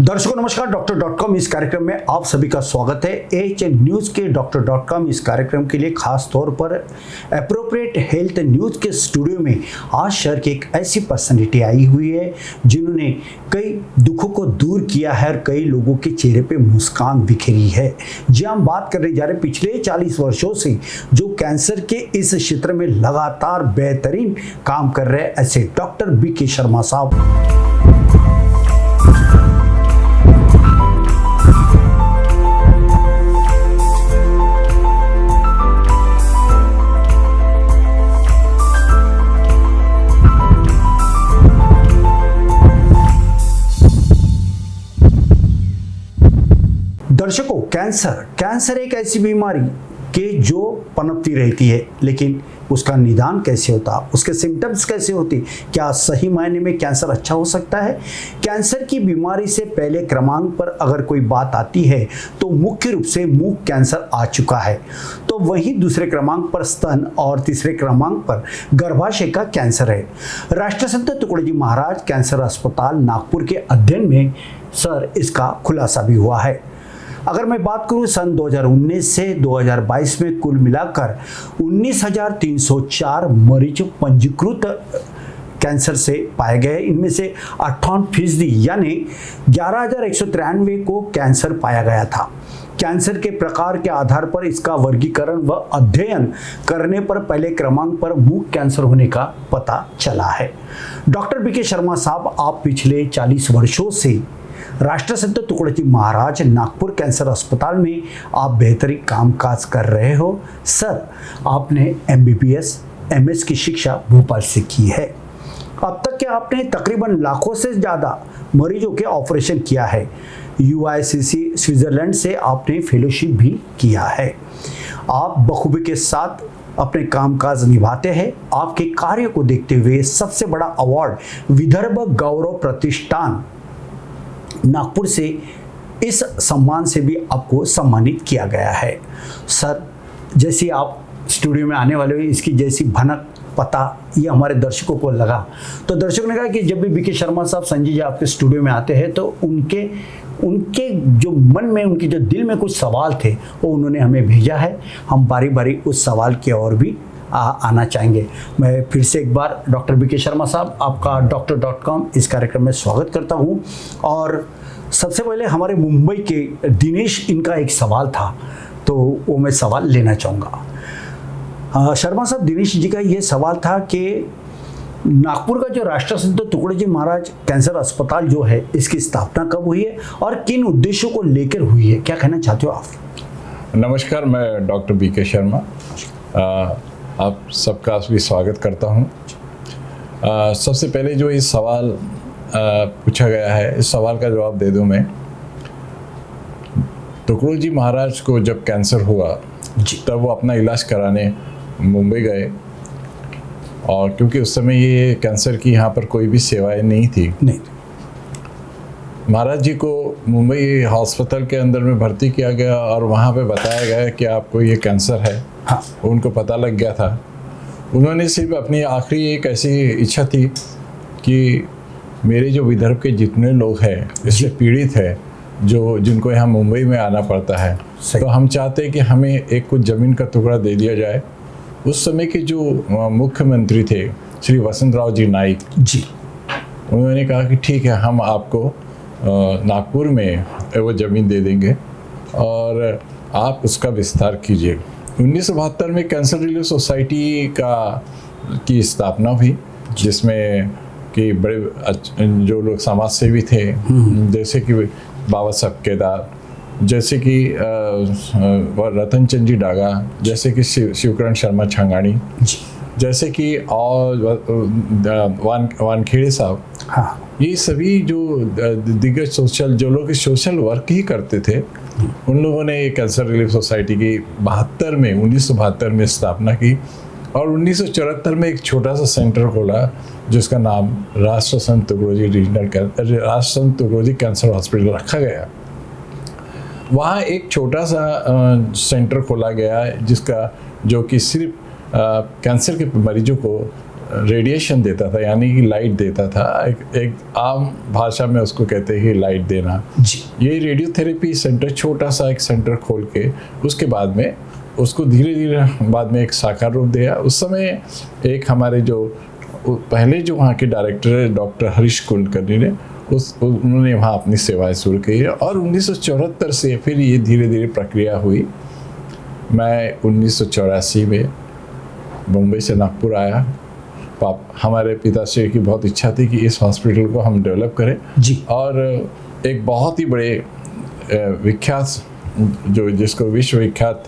दर्शकों नमस्कार। डॉक्टर.com इस कार्यक्रम में आप सभी का स्वागत है। एच न्यूज़ के डॉक्टर.com इस कार्यक्रम के लिए खास तौर पर एप्रोप्रिएट हेल्थ न्यूज़ के स्टूडियो में आज शहर की एक ऐसी पर्सनैलिटी आई हुई है जिन्होंने कई दुखों को दूर किया है और कई लोगों के चेहरे पे मुस्कान बिखेरी है। जी हम बात करने जा रहे हैं पिछले 40 वर्षों से जो कैंसर के इस क्षेत्र में लगातार बेहतरीन काम कर रहे हैं ऐसे डॉक्टर बी.के. शर्मा साहब। दर्शकों, कैंसर एक ऐसी बीमारी के जो पनपती रहती है, लेकिन उसका निदान कैसे होता, उसके सिम्टम्स कैसे होते, क्या सही मायने में कैंसर अच्छा हो सकता है? कैंसर की बीमारी से पहले क्रमांक पर अगर कोई बात आती है तो मुख्य रूप से मुंह कैंसर आ चुका है, तो वहीं दूसरे क्रमांक पर स्तन और तीसरे क्रमांक पर गर्भाशय का कैंसर है। राष्ट्रसंत तुकडोजी महाराज कैंसर अस्पताल नागपुर के अध्ययन में सर इसका खुलासा भी हुआ है। अगर मैं बात करूं सन 2019 से 2022 में कुल मिलाकर 19,304 मरीज पंजीकृत कैंसर से पाए गए। इनमें से 58% यानी 11,193 को कैंसर पाया गया था। कैंसर के प्रकार के आधार पर इसका वर्गीकरण व अध्ययन करने पर पहले क्रमांक पर मुंह कैंसर होने का पता चला है। Doctor BK. शर्मा साहब, आप पिछले 40 वर्षों से राष्ट्रसंत तुकडोजी महाराज नागपुर कैंसर अस्पताल में आप बेहतरीन कामकाज कर रहे हो। सर, आपने MBBS MS की शिक्षा भोपाल से की है। अब तक के आपने तकरीबन लाखों से ज़्यादा मरीजों के ऑपरेशन किया है। UICC स्विट्जरलैंड से आपने फेलोशिप भी किया है। आप बखूबी के साथ अपने कामकाज निभाते हैं। आपके कार्य को देखते हुए सबसे बड़ा अवार्ड विदर्भ गौरव प्रतिष्ठान नागपुर से इस सम्मान से भी आपको सम्मानित किया गया है। सर, जैसे आप स्टूडियो में आने वाले हो, इसकी जैसी भनक पता ये हमारे दर्शकों को लगा, तो दर्शकों ने कहा कि जब भी बी.के. शर्मा साहब संजय जी आपके स्टूडियो में आते हैं तो उनके जो मन में, उनके जो दिल में कुछ सवाल थे वो उन्होंने हमें भेजा है। हम बारी बारी उस सवाल की ओर भी आना चाहेंगे। मैं फिर से एक बार डॉक्टर बी.के. शर्मा साहब आपका डॉक्टर.com इस कार्यक्रम में स्वागत करता हूं। और सबसे पहले हमारे मुंबई के दिनेश, इनका एक सवाल था तो वो मैं सवाल लेना चाहूँगा। शर्मा साहब, दिनेश जी का ये सवाल था कि नागपुर का जो राष्ट्रसंत तुकडोजी महाराज कैंसर अस्पताल जो है, इसकी स्थापना कब हुई है और किन उद्देश्यों को लेकर हुई है, क्या कहना चाहते हो आप? नमस्कार, मैं डॉक्टर बी.के. शर्मा आप सबका भी स्वागत करता हूं। सबसे पहले जो इस सवाल पूछा गया है, इस सवाल का जवाब दे दूं मैं। तुकडोजी महाराज को जब कैंसर हुआ तब वो अपना इलाज कराने मुंबई गए, और क्योंकि उस समय ये कैंसर की यहाँ पर कोई भी सेवाएं नहीं थी, महाराज जी को मुंबई हॉस्पिटल के अंदर में भर्ती किया गया और वहाँ पे बताया गया कि आपको ये कैंसर है। हाँ। उनको पता लग गया था। उन्होंने सिर्फ अपनी आखिरी एक ऐसी इच्छा थी कि मेरे जो विदर्भ के जितने लोग हैं इससे पीड़ित है, जिनको यहाँ मुंबई में आना पड़ता है, तो हम चाहते हैं कि हमें एक कुछ ज़मीन का टुकड़ा दे दिया जाए। उस समय के जो मुख्यमंत्री थे श्री वसंतराव जी नाइक जी, उन्होंने कहा कि ठीक है, हम आपको नागपुर में वो ज़मीन दे देंगे और आप उसका विस्तार कीजिए। 1972 में कैंसर रिलीफ सोसाइटी की स्थापना हुई, जिसमें कि बड़े जो लोग समाज सेवी थे, जैसे कि बाबा साहब केदार, जैसे कि रतन चंद जी डागा, जैसे कि शिवकरण शर्मा छंगाणी, जैसे कि और वानखेड़े साहब। हाँ। ये सभी जो दिग्गज जो लोग सोशल वर्क ही करते थे, उन लोगों ने ये कैंसर रिलीफ सोसाइटी की 1972 में स्थापना की और 1974 में एक छोटा सा सेंटर खोला जिसका नाम राष्ट्रसंत तुकडोजी कैंसर हॉस्पिटल रखा गया। वहाँ एक छोटा सा सेंटर खोला गया जो कि सिर्फ कैंसर के मरीजों को रेडिएशन देता था, यानी कि लाइट देता था। एक आम भाषा में उसको कहते हैं लाइट देना जी। ये रेडियोथेरेपी सेंटर, छोटा सा एक सेंटर खोल के उसके बाद में उसको धीरे धीरे बाद में एक साकार रूप दिया। उस समय एक हमारे जो पहले जो वहाँ के डायरेक्टर डॉक्टर हरीश कुलकर्णी ने उन्होंने वहाँ अपनी सेवाएं शुरू की है, और 1974 से फिर ये धीरे धीरे प्रक्रिया हुई। मैं 1984 में मुंबई से नागपुर आया। हमारे पिताश्री की बहुत इच्छा थी कि इस हॉस्पिटल को हम डेवलप करें जी। और एक बहुत ही बड़े विख्यात जो जिसको विश्वविख्यात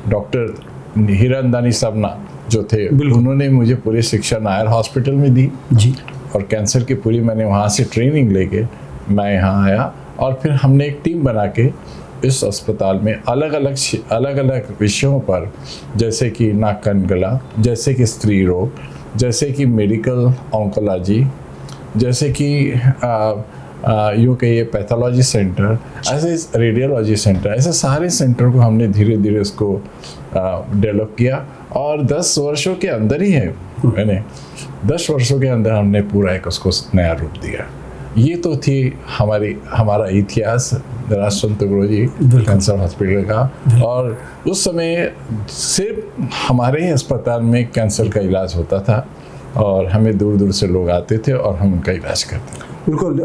डॉक्टर हीरानंदानी सबना जो थे, उन्होंने मुझे पूरी शिक्षा नायर हॉस्पिटल में दी जी। और कैंसर की पूरी मैंने वहाँ से ट्रेनिंग लेके मैं यहाँ आया, और फिर हमने एक टीम बना के इस अस्पताल में अलग अलग विषयों पर, जैसे कि नाक कान गला, जैसे कि स्त्री रोग, जैसे कि मेडिकल ऑन्कोलॉजी, जैसे कि यूँ कहिए पैथोलॉजी सेंटर, ऐसे रेडियोलॉजी सेंटर, ऐसे सारे सेंटर को हमने धीरे धीरे उसको डेवलप किया। और 10 वर्षों के अंदर ही है मैंने 10 वर्षों के अंदर हमने पूरा एक उसको नया रूप दिया। ये तो थी हमारा इतिहास राष्ट्रसंत तुकडोजी कैंसर हॉस्पिटल का। और उस समय सिर्फ हमारे ही अस्पताल में कैंसर का इलाज होता था, और हमें दूर दूर से लोग आते थे और हम उनका इलाज करते थे। बिल्कुल।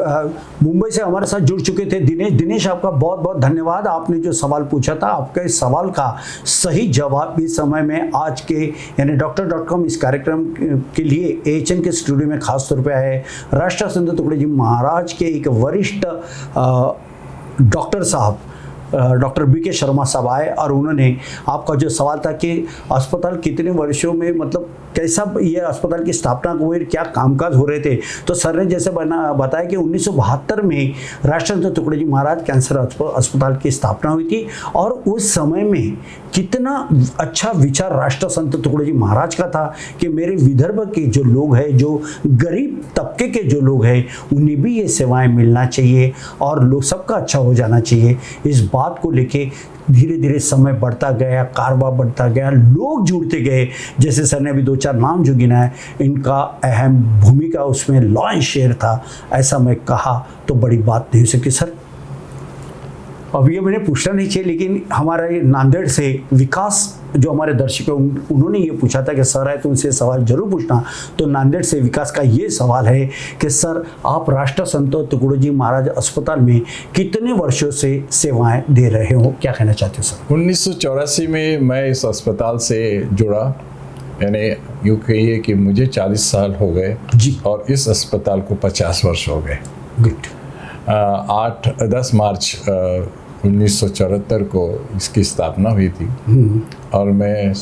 मुंबई से हमारे साथ जुड़ चुके थे दिनेश, आपका बहुत बहुत धन्यवाद। आपने जो सवाल पूछा था, आपके इस सवाल का सही जवाब इस समय में आज के यानी डॉक्टर.com इस कार्यक्रम के लिए AHN के स्टूडियो में खास तौर पे आए राष्ट्रसंत तुकडोजी महाराज के एक वरिष्ठ डॉक्टर साहब डॉक्टर BK शर्मा साहब आए, और उन्होंने आपका जो सवाल था कि अस्पताल कितने वर्षों में, मतलब कैसा ये अस्पताल की स्थापना हुई, क्या कामकाज हो रहे थे, तो सर ने जैसे बताया कि 1972 में राष्ट्रसंत तुकडोजी महाराज कैंसर अस्पताल की स्थापना हुई थी, और उस समय में कितना अच्छा विचार राष्ट्रसंत तुकडोजी महाराज का था कि मेरे विदर्भ के जो लोग हैं, जो गरीब तबके के जो लोग हैं, उन्हें भी ये सेवाएं मिलना चाहिए और लोग सबका अच्छा हो जाना चाहिए। इस बात को लेके धीरे धीरे समय बढ़ता गया, कारोबार बढ़ता गया, लोग जुड़ते गए। जैसे सर ने अभी 2-4 नाम जो गिनाए, इनका अहम भूमिका उसमें लॉन्च शेयर था, ऐसा मैं कहा तो बड़ी बात नहीं हो सकती। सर अब ये मैंने पूछना नहीं चाहिए, लेकिन हमारे नांदेड़ से विकास जो हमारे दर्शक हैं उन्होंने ये पूछा था कि सर आए तो उनसे सवाल जरूर पूछना। तो नांदेड़ से विकास का ये सवाल है कि सर आप राष्ट्रसंत तुकडोजी महाराज अस्पताल में कितने वर्षों से सेवाएं दे रहे हो, क्या कहना चाहते हो सर? 1984 में मैं इस अस्पताल से जुड़ा, यानी यूँ कहिए कि मुझे 40 साल हो गए जी, और इस अस्पताल को 50 वर्ष हो गए। गुड। 10 मार्च 1974 को इसकी स्थापना हुई थी, और मैं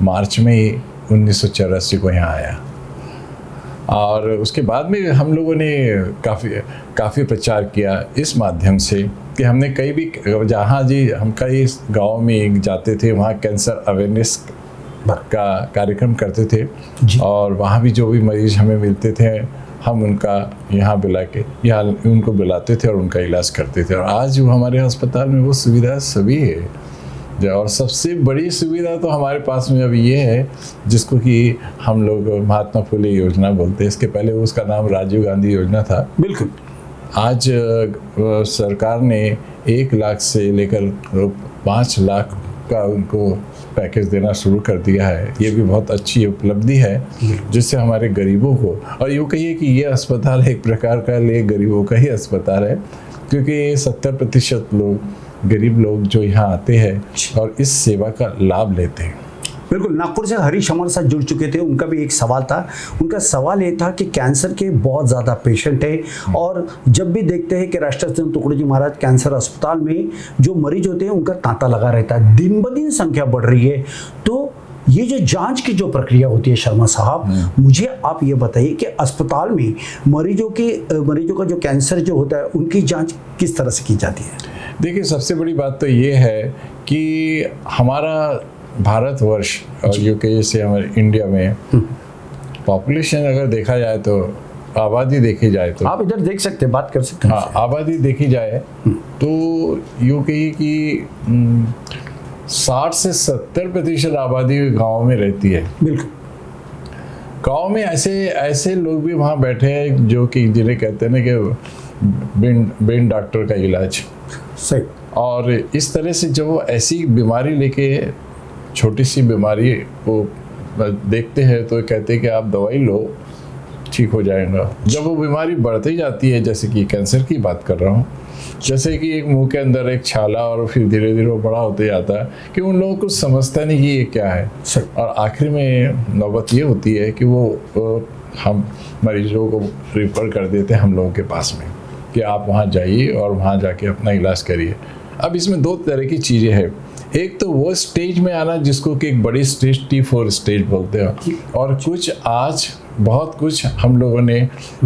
मार्च में ही 1984 को यहाँ आया। और उसके बाद में हम लोगों ने काफ़ी प्रचार किया इस माध्यम से कि हमने कई भी जहाँ हम कई गाँव में जाते थे, वहाँ कैंसर अवेयरनेस का कार्यक्रम करते थे, और वहाँ भी जो भी मरीज हमें मिलते थे हम उनका यहाँ उनको बुलाते थे और उनका इलाज करते थे। और आज वो हमारे अस्पताल में वो सुविधा सभी है, और सबसे बड़ी सुविधा तो हमारे पास में अभी ये है जिसको कि हम लोग महात्मा फुले योजना बोलते हैं। इसके पहले उसका नाम राजीव गांधी योजना था। बिल्कुल। आज सरकार ने 1 लाख से लेकर 5 लाख का उनको पैकेज देना शुरू कर दिया है। ये भी बहुत अच्छी उपलब्धि है, जिससे हमारे गरीबों को, और यूँ कहिए कि ये अस्पताल एक प्रकार का गरीबों का ही अस्पताल है, क्योंकि 70% लोग गरीब लोग जो यहाँ आते हैं और इस सेवा का लाभ लेते हैं। बिल्कुल। नागपुर से हरीश हमारे साथ जुड़ चुके थे, उनका भी एक सवाल था। उनका सवाल ये था कि कैंसर के बहुत ज़्यादा पेशेंट हैं, और जब भी देखते हैं कि राष्ट्रसंत तुकडोजी महाराज कैंसर अस्पताल में जो मरीज होते हैं उनका तांता लगा रहता है, दिन ब दिन संख्या बढ़ रही है। तो ये जो जांच की जो प्रक्रिया होती है शर्मा साहब, मुझे आप ये बताइए कि अस्पताल में मरीजों का जो कैंसर जो होता है उनकी जाँच किस तरह से की जाती है? देखिए, सबसे बड़ी बात तो ये है कि हमारा भारतवर्ष और यूके से हमारे इंडिया में पॉपुलेशन अगर देखा जाए तो, आबादी देखी जाए तो, आप इधर देख सकते हैं, बात कर सकते हैं। हाँ, आबादी देखी जाए तो यूके की 60 से 70% आबादी गाँव में रहती है। बिल्कुल। गांव में ऐसे ऐसे लोग भी वहाँ बैठे हैं जो कि जिन्हें कहते हैं ना कि बिन डॉक्टर का इलाज। सही। और इस तरह से जब वो ऐसी बीमारी लेके, छोटी सी बीमारी को देखते हैं तो कहते हैं कि आप दवाई लो, ठीक हो जाएगा। जब वो बीमारी बढ़ती जाती है, जैसे कि कैंसर की बात कर रहा हूँ, जैसे कि एक मुंह के अंदर एक छाला और फिर धीरे धीरे वो बड़ा होते जाता है कि उन लोगों को समझता नहीं कि ये क्या है। और आखिर में नौबत ये होती है कि वो हम मरीजों को रिफ़र कर देते हैं हम लोगों के पास में कि आप वहाँ जाइए और वहाँ जाके अपना इलाज करिए। अब इसमें दो तरह की चीज़ें हैं। एक तो वो स्टेज में आना जिसको कि एक बड़ी स्टेज T4 स्टेज बोलते हैं, और कुछ आज बहुत कुछ हम लोगों ने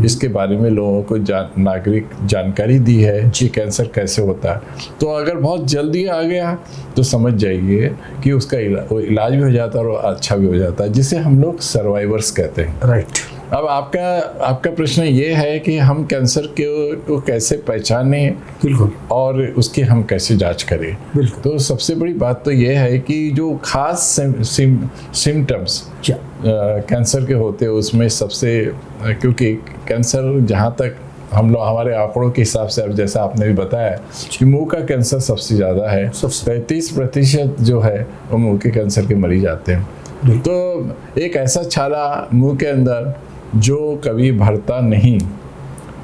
इसके बारे में लोगों को नागरिक जानकारी दी है कि कैंसर कैसे होता है। तो अगर बहुत जल्दी आ गया तो समझ जाइए कि उसका इलाज भी हो जाता है और अच्छा भी हो जाता है, जिसे हम लोग सर्वाइवर्स कहते हैं। राइट। अब आपका प्रश्न ये है कि हम कैंसर को कैसे पहचानें, बिल्कुल, और उसकी हम कैसे जांच करें। बिल्कुल। तो सबसे बड़ी बात तो ये है कि जो खास सिम्टम्स कैंसर के होते हैं उसमें सबसे, क्योंकि कैंसर जहाँ तक हम लोग हमारे आंकड़ों के हिसाब से, अब जैसा आपने भी बताया कि मुंह का कैंसर सबसे ज़्यादा है, 35% जो है वो मुंह के कैंसर के मरीज आते हैं। तो एक ऐसा छाला मुंह के अंदर जो कभी भरता नहीं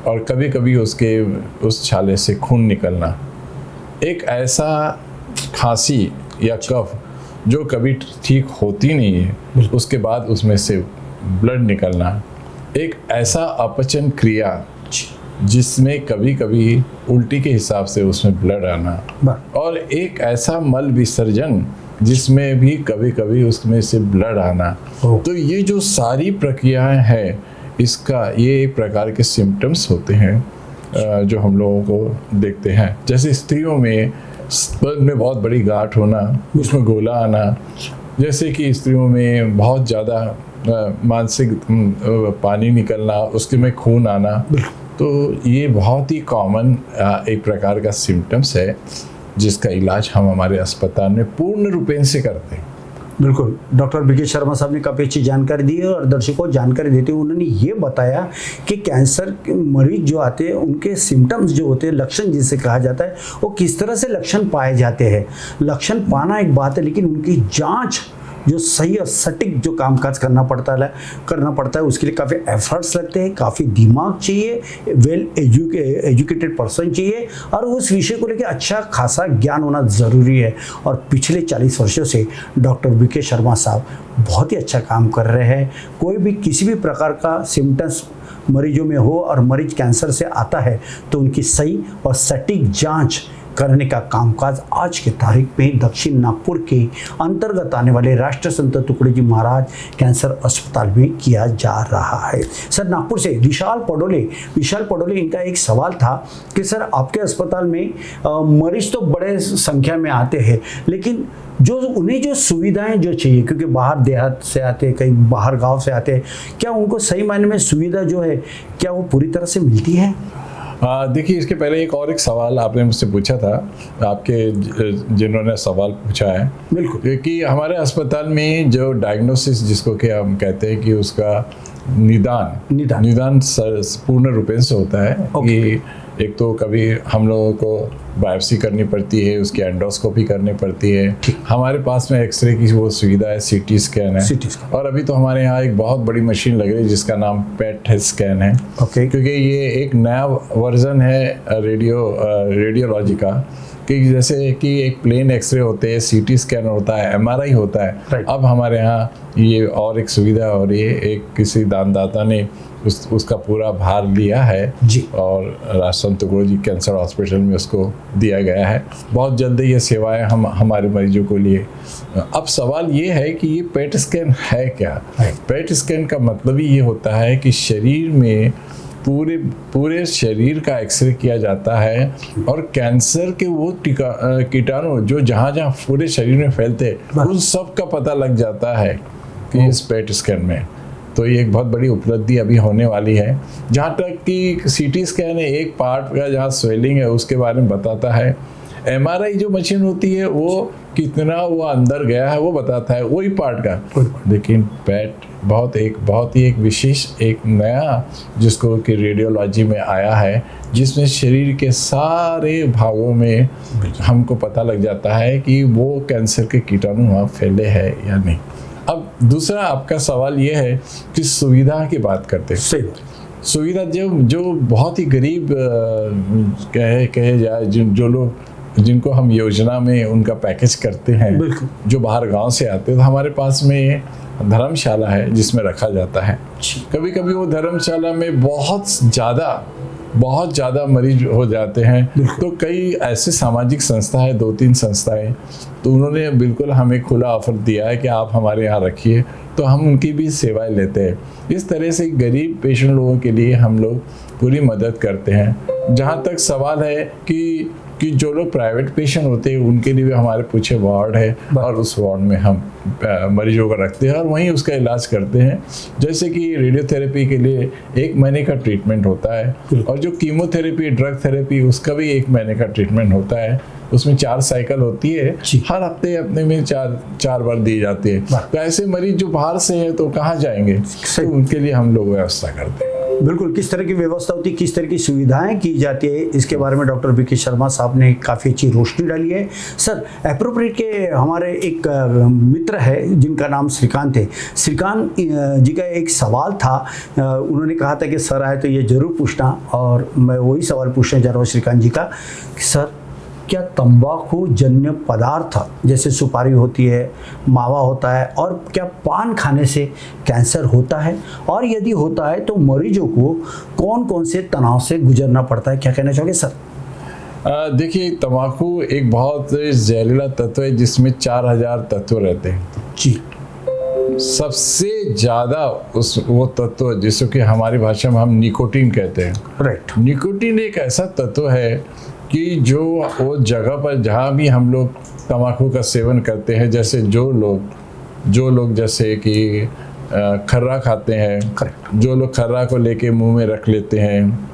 और कभी कभी उस छाले से खून निकलना, एक ऐसा खांसी या कफ जो कभी ठीक होती नहीं है, उसके बाद उसमें से ब्लड निकलना, एक ऐसा अपचन क्रिया जिसमें कभी कभी उल्टी के हिसाब से उसमें ब्लड आना, और एक ऐसा मल विसर्जन जिसमें भी कभी कभी उसमें से ब्लड आना। तो ये जो सारी प्रक्रियाएं हैं, इसका ये एक प्रकार के सिम्टम्स होते हैं जो हम लोगों को देखते हैं। जैसे स्त्रियों में स्तन में बहुत बड़ी गांठ होना, उसमें गोला आना, जैसे कि स्त्रियों में बहुत ज़्यादा मानसिक पानी निकलना, उसके में खून आना। तो ये बहुत ही कॉमन एक प्रकार का सिम्टम्स है जिसका इलाज हम हमारे अस्पताल में पूर्ण रूपेण से करते हैं। बिल्कुल, डॉक्टर बीके शर्मा साहब ने काफ़ी अच्छी जानकारी दी है, और दर्शकों को जानकारी देते हुए उन्होंने ये बताया कि कैंसर के मरीज जो आते हैं उनके सिम्टम्स जो होते हैं, लक्षण जिसे कहा जाता है, वो किस तरह से लक्षण पाए जाते हैं। लक्षण पाना एक बात है, लेकिन उनकी जांच जो सही और सटीक जो कामकाज करना पड़ता है उसके लिए काफ़ी एफर्ट्स लगते हैं, काफ़ी दिमाग चाहिए, वेल एजुकेटेड पर्सन चाहिए, और उस विषय को लेकर अच्छा खासा ज्ञान होना ज़रूरी है। और पिछले 40 वर्षों से डॉक्टर बीके शर्मा साहब बहुत ही अच्छा काम कर रहे हैं। कोई भी किसी भी प्रकार का सिम्टम्स मरीजों में हो और मरीज कैंसर से आता है तो उनकी सही और सटीक जाँच करने का कामकाज आज की तारीख में दक्षिण नागपुर के अंतर्गत आने वाले राष्ट्र संत तुकडोजी जी महाराज कैंसर अस्पताल में किया जा रहा है। सर, नागपुर से विशाल पडोले इनका एक सवाल था कि सर, आपके अस्पताल में मरीज तो बड़े संख्या में आते हैं, लेकिन उन्हें जो सुविधाएं जो चाहिए, क्योंकि बाहर देहात से आते हैं, कहीं बाहर गांव से आते हैं, क्या उनको सही मायने में सुविधा जो है क्या वो पूरी तरह से मिलती है? देखिए, इसके पहले एक सवाल आपने मुझसे पूछा था, आपके जिन्होंने सवाल पूछा है, बिल्कुल, कि हमारे अस्पताल में जो डायग्नोसिस जिसको कि हम कहते हैं कि उसका निदान पूर्ण रूपेण से होता है। कि एक तो कभी हम लोगों को बायोप्सी करनी पड़ती है, उसकी एंडोस्कोपी करनी पड़ती है, हमारे पास में एक्सरे की वो सुविधा है, सीटी स्कैन है, और अभी तो हमारे यहाँ एक बहुत बड़ी मशीन लग रही है जिसका नाम पेट स्कैन है। क्योंकि ये एक नया वर्जन है रेडियोलॉजी का, कि जैसे कि एक प्लेन एक्सरे होते हैं, सीटी स्कैन होता है, एमआरआई होता है। अब हमारे यहाँ ये और एक सुविधा हो रही है, एक किसी दानदाता ने उसका पूरा भार लिया है जी, और राष्ट्र संत तुकडोजी कैंसर हॉस्पिटल में उसको दिया गया है। बहुत जल्दी ये सेवाएं हम हमारे मरीजों को लिए। अब सवाल ये है कि ये पेट स्कैन है क्या? पेट स्कैन का मतलब ही ये होता है कि शरीर में पूरे शरीर का एक्सरे किया जाता है, और कैंसर के वो कीटाणु जो जहाँ पूरे शरीर में फैलते हैं उन सब का पता लग जाता है कि इस पेट स्कैन में। तो ये एक बहुत बड़ी उपलब्धि अभी होने वाली है। जहाँ तक कि सीटी स्कैन है, एक पार्ट का जहाँ स्वेलिंग है उसके बारे में बताता है, MRI जो मशीन होती है वो कितना वो अंदर गया है वो बताता है, वही पार्ट का। लेकिन पेट बहुत ही एक विशेष एक नया जिसको कि रेडियोलॉजी में आया है, जिसमें शरीर के सारे भागों में हमको पता लग जाता है कि वो कैंसर के कीटाणु वहाँ फैले हैं या नहीं। अब दूसरा आपका सवाल ये है कि सुविधा की बात करते हैं। सही। सुविधा जो बहुत ही गरीब कहे जाए, जो लोग जिनको हम योजना में उनका पैकेज करते हैं, जो बाहर गांव से आते हैं, तो हमारे पास में धर्मशाला है जिसमें रखा जाता है। कभी कभी वो धर्मशाला में बहुत ज़्यादा मरीज हो जाते हैं, तो कई ऐसे सामाजिक संस्था है, 2-3 संस्थाएं, तो उन्होंने बिल्कुल हमें खुला ऑफर दिया है कि आप हमारे यहाँ रखिए, तो हम उनकी भी सेवाएं लेते हैं। इस तरह से गरीब पेशेंट लोगों के लिए हम लोग पूरी मदद करते हैं। जहाँ तक सवाल है कि जो लोग प्राइवेट पेशेंट होते हैं उनके लिए भी हमारे पीछे वार्ड है, और उस वार्ड में हम मरीजों को रखते हैं और वहीं उसका इलाज करते हैं। जैसे कि रेडियोथेरेपी के लिए 1 महीने का ट्रीटमेंट होता है, और जो कीमोथेरेपी, ड्रग थेरेपी, उसका भी 1 महीने का ट्रीटमेंट होता है। उसमें 4 साइकिल होती है, हर हफ्ते अपने में 4 बार दी जाती है। तो ऐसे मरीज जो बाहर से है तो कहाँ जाएंगे, तो उनके लिए हम लोग व्यवस्था करते हैं। बिल्कुल, किस तरह की व्यवस्था होती है, किस तरह की सुविधाएं की जाती है, इसके बारे में डॉक्टर बीके शर्मा साहब ने काफ़ी अच्छी रोशनी डाली है। सर, एप्रोप्रिएट के हमारे एक मित्र है जिनका नाम श्रीकांत है। श्रीकांत जी का एक सवाल था, उन्होंने कहा था कि सर आए तो ये जरूर पूछना, और मैं वही सवाल पूछने जा रहा हूँ श्रीकांत जी का कि सर, क्या तंबाकू जन्य पदार्थ जैसे सुपारी होती है, मावा होता है, और क्या पान खाने से कैंसर होता है, और यदि होता है तो मरीजों को कौन कौन से तनाव से गुजरना पड़ता है, क्या कहना चाहोगे सर? देखिए, तंबाकू एक बहुत जहरीला तत्व है जिसमें 4000 तत्व रहते हैं जी। सबसे ज़्यादा वो तत्व जिसको कि हमारी भाषा में हम निकोटीन कहते हैं। राइट। निकोटीन एक ऐसा तत्व है कि जो वो जगह पर जहाँ भी हम लोग तंबाकू का सेवन करते हैं, जैसे जो लोग जैसे कि खर्रा खाते हैं, जो लोग खर्रा को लेके मुंह में रख लेते हैं,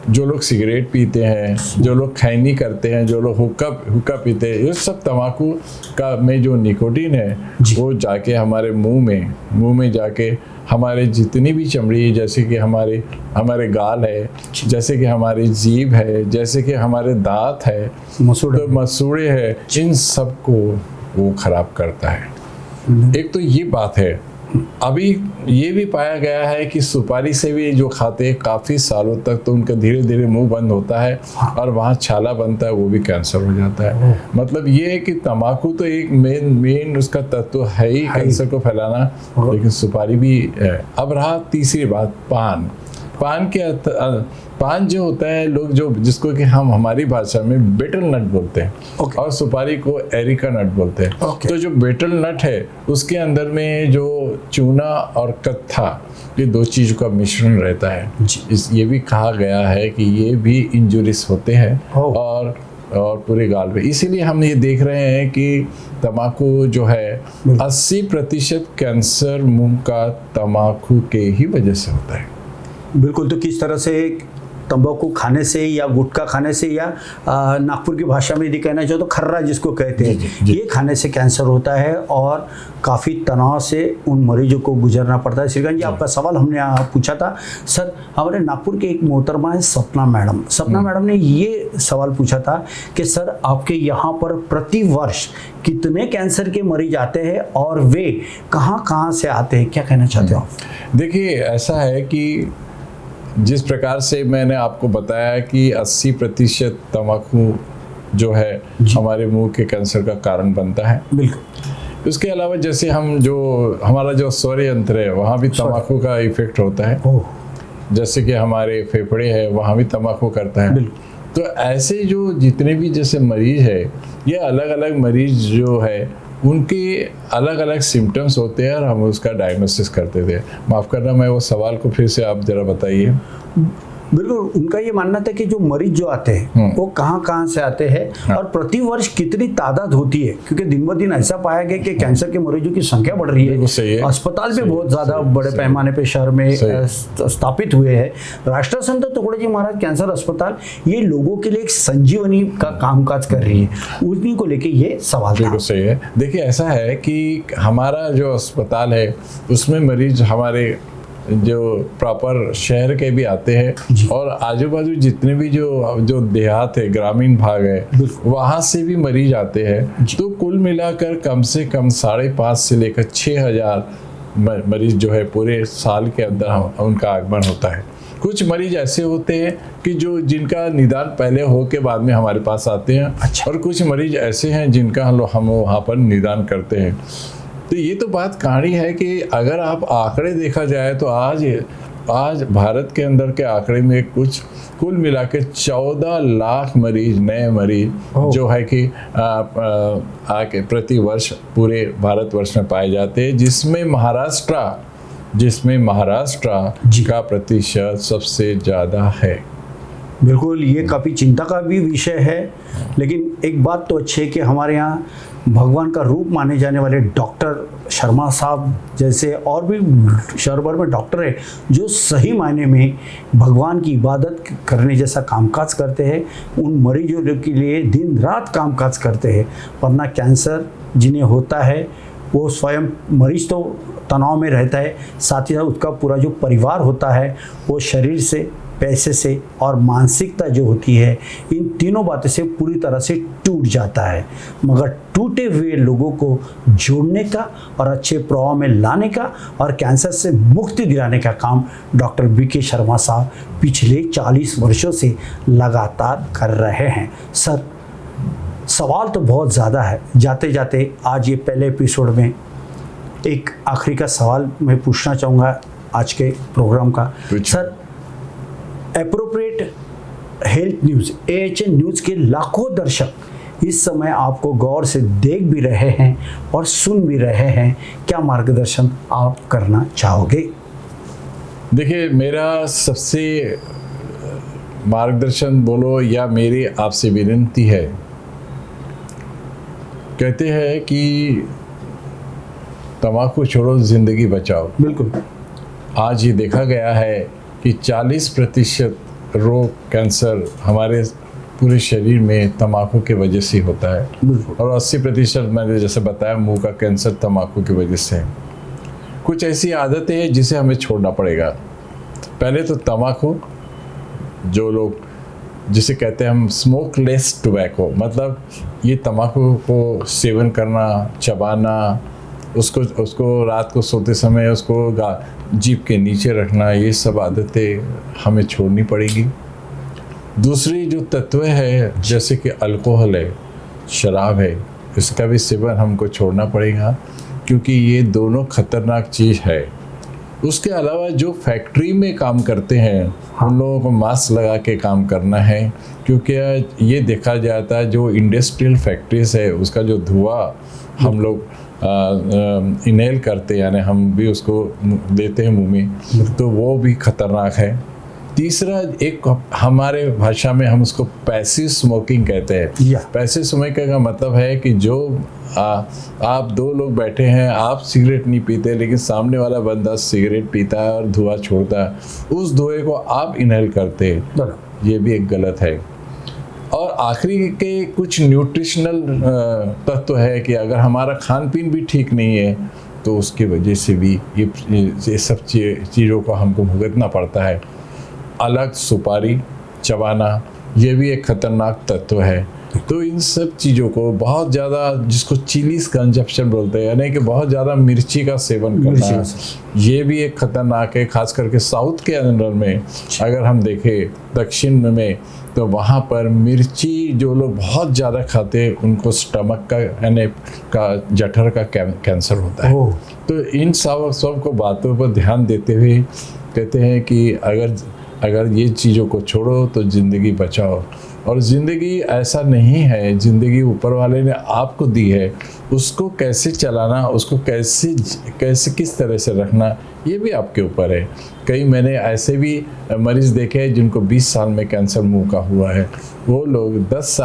जो लोग सिगरेट पीते हैं, जो लोग खैनी करते हैं, जो लोग हुक्का पीते हैं, ये सब तंबाकू का में जो निकोटीन है वो जाके हमारे मुंह में जाके हमारे जितनी भी चमड़ी है, जैसे कि हमारे गाल है, जैसे कि हमारी जीभ है, जैसे कि हमारे दांत है, मसूड़े है, इन सब को वो खराब करता है। एक तो ये बात है। अभी ये भी पाया गया है कि सुपारी से भी जो खाते हैं काफ़ी सालों तक, तो उनका धीरे धीरे मुंह बंद होता है और वहाँ छाला बनता है, वो भी कैंसर हो जाता है। मतलब ये है कि तंबाकू तो एक मेन उसका तत्व है ही कैंसर को फैलाना, लेकिन सुपारी भी है। अब रहा तीसरी बात, पान जो होता है, लोग जिसको कि हम हमारी भाषा में बेटल नट बोलते हैं, और सुपारी को एरिका नट बोलते हैं। तो जो बेटल नट है उसके अंदर में जो चूना और कत्था, ये 2 चीज़ों का मिश्रण रहता है। ये भी कहा गया है कि ये भी इंजुरियस होते हैं और पूरे गाल पे। इसीलिए हम ये देख रहे हैं कि तंबाकू जो है 80% कैंसर मुंह का तंबाकू के ही वजह से होता है। बिल्कुल। तो किस तरह से तंबाकू खाने से या गुटखा खाने से या नागपुर की भाषा में यदि कहना चाहो तो खर्रा जिसको कहते हैं, ये खाने से कैंसर होता है और काफ़ी तनाव से उन मरीजों को गुजरना पड़ता है। श्रीकांत जी, आपका सवाल हमने पूछा था। सर, हमारे नागपुर के एक मोहतरमा है सपना मैडम ने ये सवाल पूछा था कि सर, आपके यहाँ पर प्रति वर्ष कितने कैंसर के मरीज आते हैं और वे कहाँ से आते हैं, क्या कहना चाहते हो आप? देखिए, ऐसा है कि जिस प्रकार से मैंने आपको बताया कि 80% तंबाकू जो है हमारे मुंह के कैंसर का कारण बनता है। बिल्कुल। उसके अलावा जैसे हमारा जो स्वर यंत्र है वहाँ भी तंबाकू का इफेक्ट होता है। जैसे कि हमारे फेफड़े हैं वहाँ भी तंबाकू करता है। तो ऐसे जो जितने भी जैसे मरीज है, ये अलग अलग मरीज जो है उनके अलग अलग सिम्टम्स होते हैं और हम उसका डायग्नोसिस करते थे। माफ़ करना, मैं वो सवाल को फिर से आप ज़रा बताइए। बिल्कुल, उनका ये मानना था कि जो मरीज जो आते हैं वो कहाँ से आते हैं और प्रति वर्ष कितनी तादाद होती है, क्योंकि दिन ब दिन ऐसा पाया गया कि कैंसर के मरीजों की संख्या बढ़ रही है। अस्पताल भी बहुत ज्यादा बड़े पैमाने पे शहर में स्थापित हुए हैं। राष्ट्रसंत तुकडोजी महाराज कैंसर अस्पताल ये लोगों के लिए एक संजीवनी का कामकाज कर रही है, उन्हीं को लेके ये सवाल बिल्कुल सही है। देखिए ऐसा है कि हमारा जो अस्पताल है उसमें मरीज हमारे जो प्रॉपर शहर के भी आते हैं और आजू बाजू जितने भी जो देहात है, ग्रामीण भाग है, वहाँ से भी मरीज आते हैं। तो कुल मिलाकर कम से कम 5.5 से लेकर 6,000 मरीज जो है पूरे साल के अंदर उनका आगमन होता है। कुछ मरीज ऐसे होते हैं कि जिनका निदान पहले हो के बाद में हमारे पास आते हैं। अच्छा। और कुछ मरीज ऐसे हैं जिनका हम वहाँ पर निदान करते हैं। तो ये तो बात कहानी है कि अगर आप आंकड़े देखा जाए तो आज भारत के अंदर के आंकड़े में कुल मिला के 14 लाख मरीज, नए मरीज जो है कि आके प्रति वर्ष पूरे भारतवर्ष में पाए जाते हैं, जिसमें महाराष्ट्र का प्रतिशत सबसे ज़्यादा है। बिल्कुल, ये काफ़ी चिंता का भी विषय है। लेकिन एक बात तो अच्छी है कि हमारे यहाँ भगवान का रूप माने जाने वाले डॉक्टर शर्मा साहब जैसे और भी शहर भर में डॉक्टर है जो सही मायने में भगवान की इबादत करने जैसा कामकाज करते हैं। उन मरीजों के लिए दिन रात कामकाज करते हैं, वरना कैंसर जिन्हें होता है वो स्वयं मरीज तो तनाव में रहता है, साथ ही साथ उसका पूरा जो परिवार होता है वो शरीर से, पैसे से और मानसिकता जो होती है, इन तीनों बातों से पूरी तरह से टूट जाता है। मगर टूटे हुए लोगों को जोड़ने का और अच्छे प्रभाव में लाने का और कैंसर से मुक्ति दिलाने का काम डॉक्टर बीके शर्मा साहब पिछले 40 वर्षों से लगातार कर रहे हैं। सर, सवाल तो बहुत ज़्यादा है, जाते जाते आज ये पहले एपिसोड में एक आखिरी का सवाल मैं पूछना चाहूँगा आज के प्रोग्राम का। Sir, appropriate health news, AHN news के लाखों दर्शक इस समय आपको गौर से देख भी रहे हैं और सुन भी रहे हैं, क्या मार्गदर्शन आप करना चाहोगे? देखिए, मेरा सबसे मार्गदर्शन बोलो या मेरी आपसे विनती है, कहते हैं कि तम्बाकू छोड़ो जिंदगी बचाओ। बिल्कुल। आज ये देखा गया है कि 40% रोग, कैंसर हमारे पूरे शरीर में तम्बाकू की वजह से होता है और 80% मैंने जैसे बताया मुंह का कैंसर तम्बाकू की वजह से है। कुछ ऐसी आदतें हैं जिसे हमें छोड़ना पड़ेगा। पहले तो तम्बाकू, जो लोग जिसे कहते हैं हम स्मोकलेस टोबैको, मतलब ये तम्बाकू को सेवन करना, चबाना, उसको रात को सोते समय उसको जीभ के नीचे रखना, ये सब आदतें हमें छोड़नी पड़ेगी। दूसरी जो तत्व है जैसे कि अल्कोहल है, शराब है, इसका भी सेवन हमको छोड़ना पड़ेगा क्योंकि ये दोनों खतरनाक चीज़ है। उसके अलावा जो फैक्ट्री में काम करते हैं उन लोगों को मास्क लगा के काम करना है, क्योंकि ये देखा जाता है जो इंडस्ट्रियल फैक्ट्रीज है उसका जो धुआं हम लोग इनहेल करते, यानी हम भी उसको लेते हैं मुंह में, तो वो भी खतरनाक है। तीसरा, एक हमारे भाषा में हम उसको पैसिव स्मोकिंग कहते हैं। पैसिव स्मोकिंग का मतलब है कि जो आप दो लोग बैठे हैं, आप सिगरेट नहीं पीते लेकिन सामने वाला बंदा सिगरेट पीता है और धुआं छोड़ता है, उस धुएं को आप इनहेल करते हैं, ये भी एक गलत है। और आखिरी के कुछ न्यूट्रिशनल तत्व है कि अगर हमारा खान पीन भी ठीक नहीं है तो उसकी वजह से भी ये सब चीज़ों को हमको भुगतना पड़ता है। अलग सुपारी चबाना, ये भी एक खतरनाक तत्व है। तो इन सब चीज़ों को बहुत ज़्यादा, जिसको चिलीज कंजप्शन बोलते हैं, यानी कि बहुत ज़्यादा मिर्ची का सेवन करना, ये भी एक खतरनाक है। खास करके साउथ के अंदर में अगर हम देखें, दक्षिण में, तो वहाँ पर मिर्ची जो लोग बहुत ज़्यादा खाते हैं उनको स्टमक का यानी का जठर का कैंसर होता है। तो इन सब को बातों पर ध्यान देते हुए कहते हैं कि अगर ये चीज़ों को छोड़ो तो ज़िंदगी बचाओ। और ज़िंदगी ऐसा नहीं है, ज़िंदगी ऊपर वाले ने आपको दी है, उसको कैसे चलाना, उसको कैसे किस तरह से रखना, ये भी आपके ऊपर है। कई मैंने ऐसे भी मरीज देखे हैं जिनको 20 साल में कैंसर मुंह का हुआ है। वो लोग 10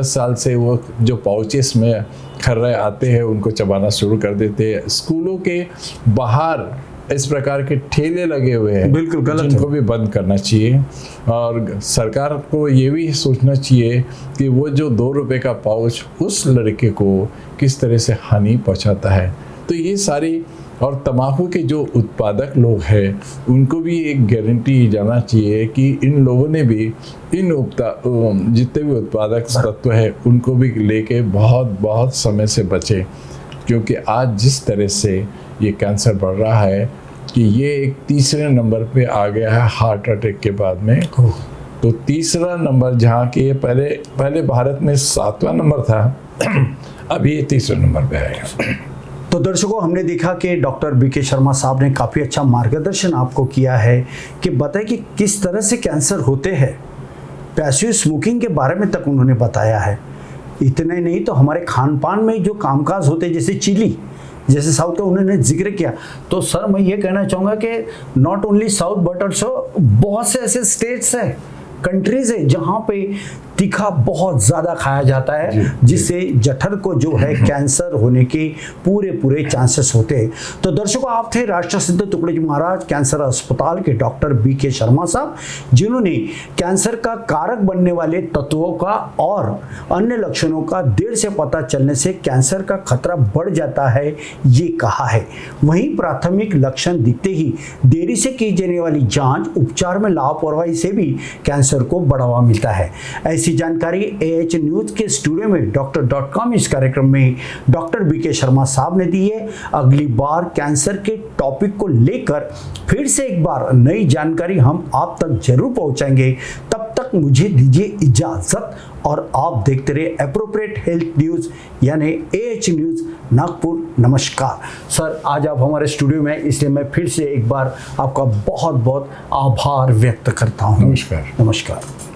साल से वो जो पाउचेस में खर्रे आते हैं उनको चबाना शुरू कर देते हैं। स्कूलों के बाहर इस प्रकार के ठेले लगे हुए हैं, बिल्कुल गलत, जिनको भी बंद करना चाहिए। और सरकार को ये भी सोचना चाहिए कि वो जो 2 रुपए का पाउच उस लड़के को किस तरह से हानि पहुंचाता है। तो ये सारी, और तंबाकू के जो उत्पादक लोग हैं उनको भी एक गारंटी जाना चाहिए कि इन लोगों ने भी जितने भी उत्पादक तत्व है उनको भी लेके बहुत समय से बचे, क्योंकि आज जिस तरह से ये कैंसर बढ़ रहा है कि ये एक तीसरे नंबर पे आ गया है हार्ट अटैक के बाद में। तो तीसरा नंबर, जहाँ कि पहले भारत में 7वां नंबर था, अभी ये तीसरे नंबर पे आएगा। तो दर्शकों, हमने देखा कि डॉक्टर बीके शर्मा साहब ने काफ़ी अच्छा मार्गदर्शन आपको किया है कि बताए कि किस तरह से कैंसर होते हैं। पैसिव स्मोकिंग के बारे में तक उन्होंने बताया है। इतना ही नहीं तो हमारे खान पान में जो कामकाज होते हैं, जैसे चिली, जैसे साउथ का उन्होंने जिक्र किया। तो सर मैं ये कहना चाहूँगा कि not only south but also बहुत से ऐसे स्टेट्स हैं, कंट्रीज है जहाँ पे तीखा बहुत ज़्यादा खाया जाता है, जिससे जठर को जो है कैंसर होने के पूरे चांसेस होते हैं। तो दर्शकों, आप थे राष्ट्र सिद्ध तुकड़े जी महाराज कैंसर अस्पताल के डॉक्टर बीके शर्मा साहब, जिन्होंने कैंसर का कारक बनने वाले तत्वों का और अन्य लक्षणों का देर से पता चलने से कैंसर का खतरा बढ़ जाता है, ये कहा है। वहीं प्राथमिक लक्षण दिखते ही देरी से की जाने वाली जांच उपचार में लापरवाही से भी कैंसर को बढ़ावा मिलता है। ऐसी जानकारी AH न्यूज़ के स्टूडियो में डॉक्टर.com इस कार्यक्रम में डॉक्टर बीके शर्मा साहब ने दी है। अगली बार कैंसर के टॉपिक को लेकर फिर से एक बार नई जानकारी हम आप तक जरूर पहुंचाएंगे। तब तक मुझे दीजिए इजाजत और आप देखते रहिए एप्रोप्रिएट हेल्थ न्यूज़ यानी AH न्यूज़ नागपुर। नमस्कार सर, आज आप हमारे स्टूडियो में, इसलिए मैं फिर से एक बार आपका बहुत आभार व्यक्त करता हूँ। नमस्कार। नमस्कार।